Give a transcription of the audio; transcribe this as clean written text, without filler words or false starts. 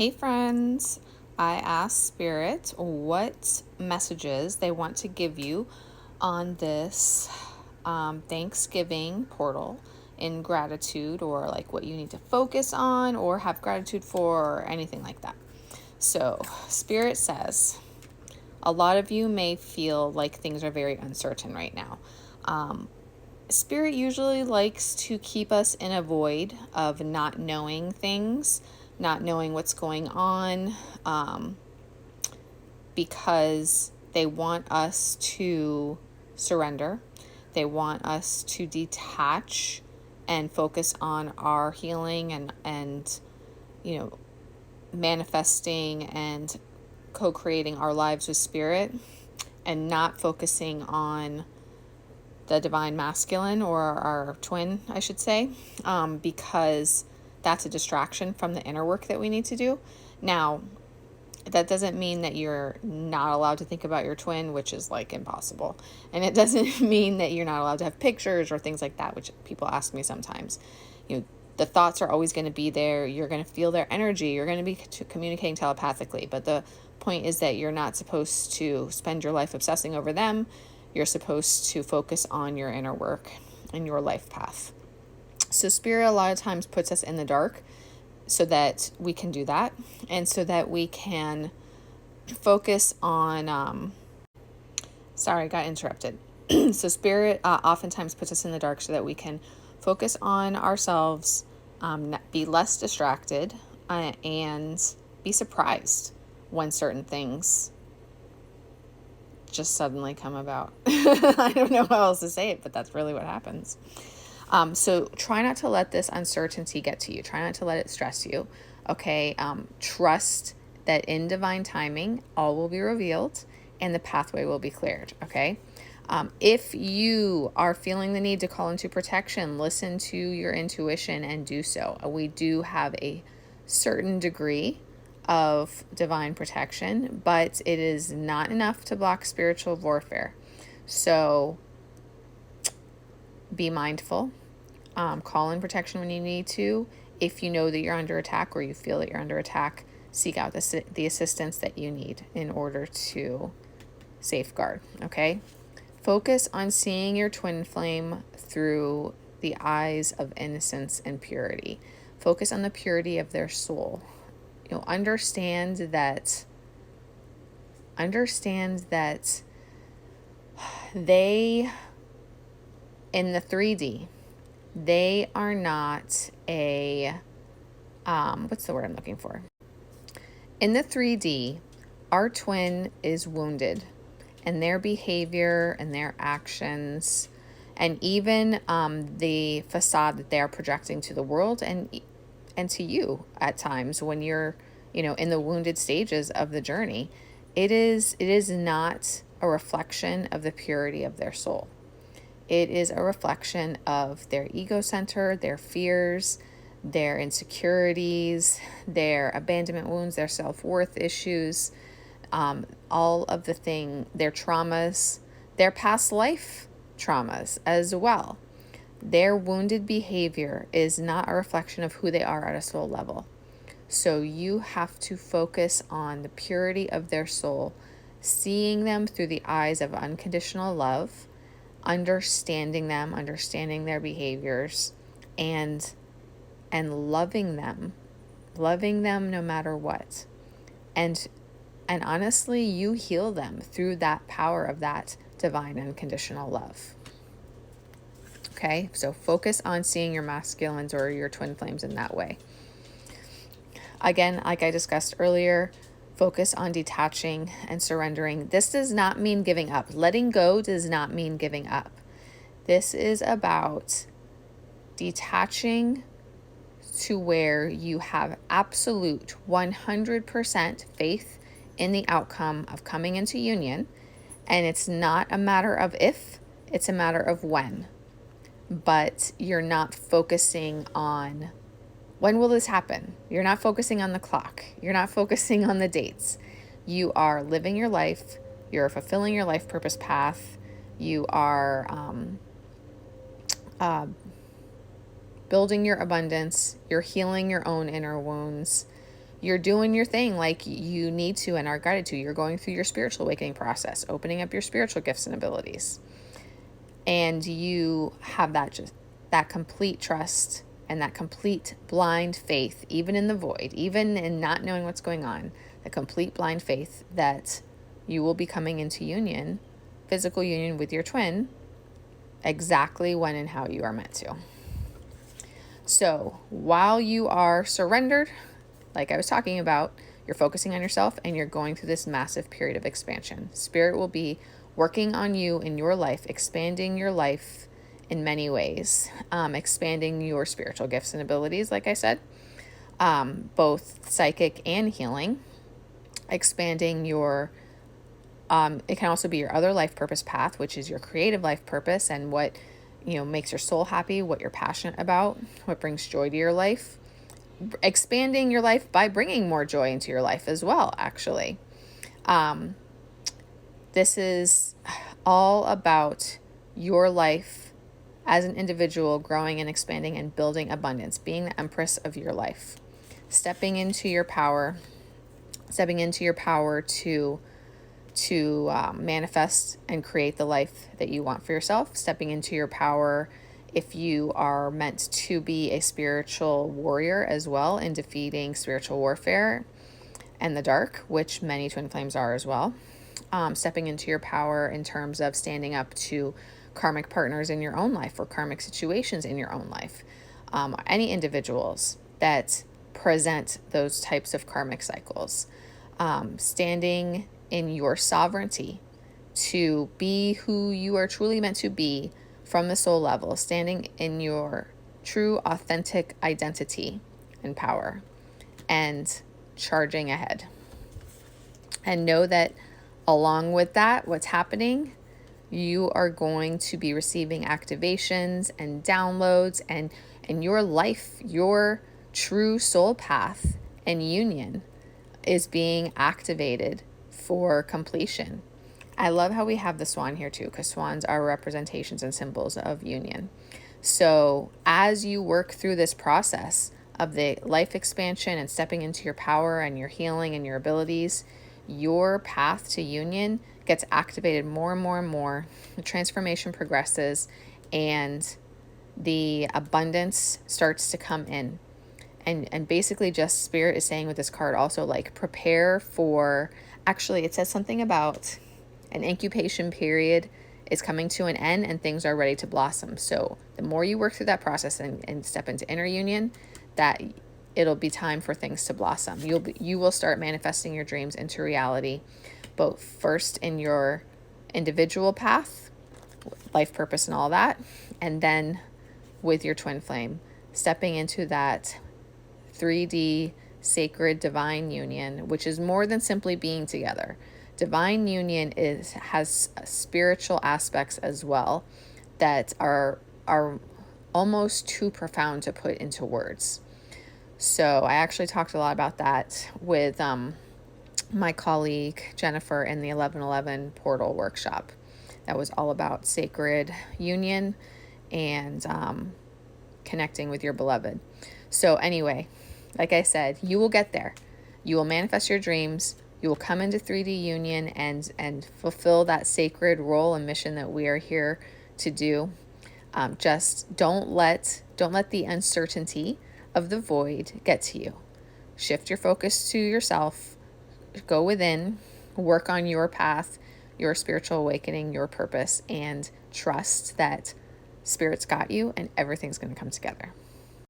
Hey friends, I asked Spirit what messages they want to give you on this Thanksgiving portal in gratitude, or like what you need to focus on or have gratitude for, or anything like that. So, Spirit says a lot of you may feel like things are very uncertain right now. Spirit usually likes to keep us in a void of not knowing things, not knowing what's going on, because they want us to surrender. They want us to detach and focus on our healing and manifesting and co-creating our lives with Spirit, and not focusing on the divine masculine, or our twin, I should say, because that's a distraction from the inner work that we need to do. Now, that doesn't mean that you're not allowed to think about your twin, which is like impossible. And it doesn't mean that you're not allowed to have pictures or things like that, which people ask me sometimes. The thoughts are always going to be there. You're going to feel their energy. You're going to be communicating telepathically. But the point is that you're not supposed to spend your life obsessing over them. You're supposed to focus on your inner work and your life path. So Spirit a lot of times puts us in the dark so that we can do that, and so that we can focus on sorry, I got interrupted. So Spirit oftentimes puts us in the dark so that we can focus on ourselves, be less distracted, and be surprised when certain things just suddenly come about. I don't know how else to say it, but that's really what happens. So try not to let this uncertainty get to you. Try not to let it stress you. Okay. Trust that in divine timing, all will be revealed and the pathway will be cleared. Okay. If you are feeling the need to call into protection, listen to your intuition and do so. We do have a certain degree of divine protection, but it is not enough to block spiritual warfare. So be mindful. Call in protection when you need to. If you know that you're under attack, or you feel that you're under attack, seek out the assistance that you need in order to safeguard. Okay? Focus on seeing your twin flame through the eyes of innocence and purity. Focus on the purity of their soul. Understand that they, in the 3D, they are not what's the word I'm looking for? In the 3D, our twin is wounded, and their behavior and their actions, and even the facade that they are projecting to the world and to you at times when you're, in the wounded stages of the journey, it is not a reflection of the purity of their soul. It is a reflection of their ego center, their fears, their insecurities, their abandonment wounds, their self-worth issues, all of their traumas, their past life traumas as well. Their wounded behavior is not a reflection of who they are at a soul level. So you have to focus on the purity of their soul, seeing them through the eyes of unconditional love, understanding them, understanding their behaviors, and loving them no matter what. And honestly, you heal them through that power of that divine unconditional love. Okay, so focus on seeing your masculines or your twin flames in that way. Again, like I discussed earlier, focus on detaching and surrendering. This does not mean giving up. Letting go does not mean giving up. This is about detaching to where you have absolute 100% faith in the outcome of coming into union. And it's not a matter of if, it's a matter of when. But you're not focusing on when will this happen. You're not focusing on the clock. You're not focusing on the dates. You are living your life. You're fulfilling your life purpose path. You are building your abundance. You're healing your own inner wounds. you're doing your thing like you need to and are guided to. You're going through your spiritual awakening process, opening up your spiritual gifts and abilities. And you have that complete trust and that complete blind faith, even in the void, even in not knowing what's going on, the complete blind faith that you will be coming into union, physical union with your twin, exactly when and how you are meant to. So while you are surrendered, like I was talking about, you're focusing on yourself and you're going through this massive period of expansion. Spirit will be working on you in your life, expanding your life in many ways, expanding your spiritual gifts and abilities, like I said, both psychic and healing, expanding your it can also be your other life purpose path, which is your creative life purpose and what, makes your soul happy, what you're passionate about, what brings joy to your life. Expanding your life by bringing more joy into your life as well, actually. This is all about your life as an individual growing and expanding and building abundance, being the empress of your life, stepping into your power to manifest and create the life that you want for yourself, stepping into your power if you are meant to be a spiritual warrior as well in defeating spiritual warfare and the dark, which many twin flames are as well. Stepping into your power in terms of standing up to karmic partners in your own life or karmic situations in your own life. Any individuals that present those types of karmic cycles. Standing in your sovereignty to be who you are truly meant to be from the soul level, standing in your true, authentic identity and power, and charging ahead. And know that along with that, what's happening, you are going to be receiving activations and downloads, and in your life, your true soul path and union is being activated for completion. I love how we have the swan here too, because swans are representations and symbols of union. So as you work through this process of the life expansion and stepping into your power and your healing and your abilities, your path to union gets activated more and more and more. The transformation progresses and the abundance starts to come in. And basically just Spirit is saying with this card also, like, prepare for, actually it says something about an incubation period is coming to an end and things are ready to blossom. So the more you work through that process and step into inner union, that it'll be time for things to blossom. You will start manifesting your dreams into reality, both first in your individual path, life purpose and all that, and then with your twin flame, stepping into that 3D sacred divine union, which is more than simply being together. Divine union has spiritual aspects as well that are almost too profound to put into words. So I actually talked a lot about that with my colleague Jennifer in the 1111 portal workshop. That was all about sacred union and connecting with your beloved. So anyway, like I said, you will get there. You will manifest your dreams. You will come into 3D union and fulfill that sacred role and mission that we are here to do. Just don't let the uncertainty of the void get to you. Shift your focus to yourself. Go within. Work on your path, your spiritual awakening, your purpose, and trust that Spirit's got you and everything's going to come together.